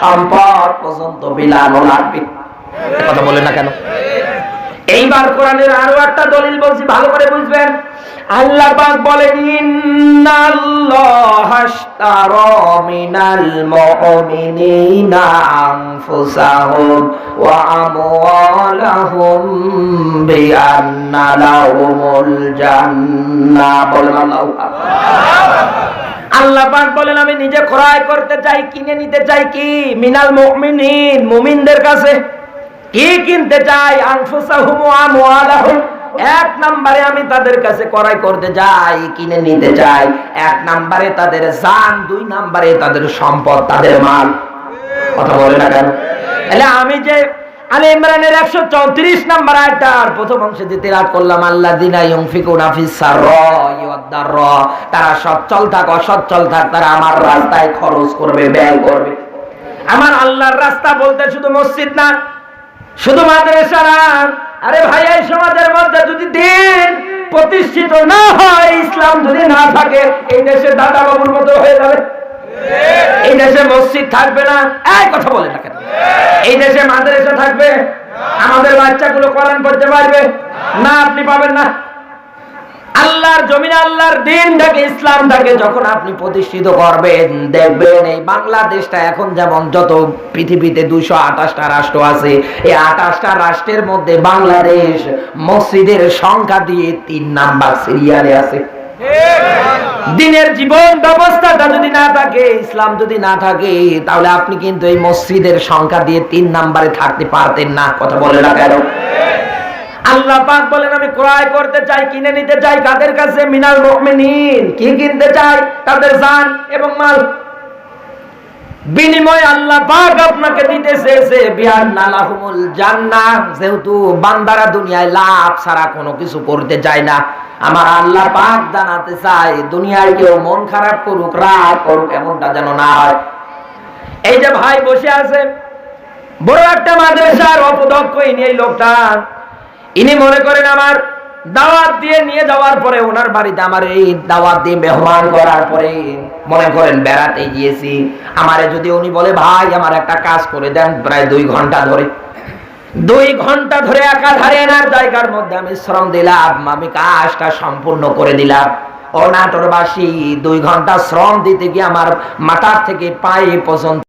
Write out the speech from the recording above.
সম্পদ পর্যন্ত বিলানো লাগবে। কথা বলে না কেন? এইবার কোরআনের আরো একটা দলিল বলছি, ভালো করে বুঝবেন। আল্লাহ পাক বলেন, ইন্নাল্লাহা আশতারা মিনাল মুমিনিনা আনফুসাহুম ওয়া আমওয়ালাহুম বিআন্না লাহুমুল জান্নাহ। বলেন আল্লাহু আকবার। আল্লাহ পাক বলেন, আমি নিজে ক্রয় করতে চাই, কিনে নিতে চাই কি? মিনাল মুমিনিন, মুমিনদের কাছে। কি কিনতে চাই? আনফুসাহুম ওয়া আমওয়ালাহুম। এক নম্বরে আমি তাদের কাছে ক্রয় করতে চাই, কিনে নিতে চাই। এক নম্বরে তাদের জান, দুই নম্বরে তাদের সম্পদ, তাদের মাল। কথা বলে না কেন? তাহলে আমি যে আলে ইমরানের 134 নম্বর আয়াতটার প্রথম অংশে যে তেলাওয়াত করলাম, আল্লাযিনা ইউনফিকুনা ফিস সাররাই ওয়াদ দাররা, তারা সচ্ছল থাক অসচ্ছল থাক, তারা আমার রাস্তায় খরচ করবে, ব্যয় করবে। আমার আল্লাহর রাস্তা বলতে শুধু মসজিদ না, শুধু মাদ্রাসা না। আরে ভাই, এই সমাজের মধ্যে যদি দিন প্রতিষ্ঠিত না হয়, ইসলাম যদি না থাকে, এই দেশে দাদা বাবুর মতো হয়ে যাবে। এই দেশে মসজিদ থাকবে না। এই কথা বলে না কেন? এই দেশে মাদ্রাসা থাকবে? আমাদের বাচ্চাগুলো কোরআন পড়তে পারবে না? আপনি পাবেন না। আল্লাহর জমিনে আল্লাহর দ্বীনটাকে, ইসলামটাকে যখন আপনি প্রতিষ্ঠিত করবেন, দেখবেন এই বাংলাদেশটা এখন যেমন যত পৃথিবীতে 228টা রাষ্ট্র আছে, এই 28টা রাষ্ট্রের মধ্যে বাংলাদেশ মসজিদের সংখ্যা দিয়ে 3 নাম্বার সিরিয়ালে আছে। দিনের জীবন ব্যবস্থাটা যদি না থাকে, ইসলাম যদি না থাকে, তাহলে আপনি কিন্তু এই মসজিদের সংখ্যা দিয়ে 3 নাম্বারে থাকতে পারতেন না। কথা বলে না কেন? আল্লাহ পাক বলেন, আমি ক্রয় করতে চাই, কিনে নিতে চাই। কাদের কাছে? মিনাল মুমিনিন। কি কিনতে চাই? তাদের জান এবং মাল। বিনিময় আল্লাহ পাক আপনাকে দিতে চেয়েছে বিআন্না লাহুমুল জান্নাহ। যেহেতু বান্দারা দুনিয়ায় লাভ ছাড়া কোনো কিছু করতে চায় না, আমার আল্লাহ পাক জানাতে চায়, দুনিয়ায় কেউ মন খারাপ করুক, রাগ করুক, এমনটা যেন না হয়। এই যে ভাই বসে আছে, বড় একটা মাদ্রাসার অপদক্ষ, ইনি এই লোকটা, ইনি মনে করেন আমার দাওয়াত দিয়ে নিয়ে যাওয়ার পরে, ওনার বাড়িতে আমার এই দাওয়াত দিয়ে মেহমান করার পরে মনে করেন বেড়াতে গিয়েছি, আমারে যদি উনি বলে, ভাই আমার একটা কাজ করে দেন, প্রায় 2 ঘন্টা ধরে, 2 ঘন্টা ধরে একাধারে এনার জায়গার মধ্যে আমি শ্রম দিলাম, আমি কাজটা সম্পূর্ণ করে দিলাম। ও নাটোরবাসী, 2 ঘন্টা শ্রম দিতে গিয়ে আমার মাথার থেকে পায়ে পর্যন্ত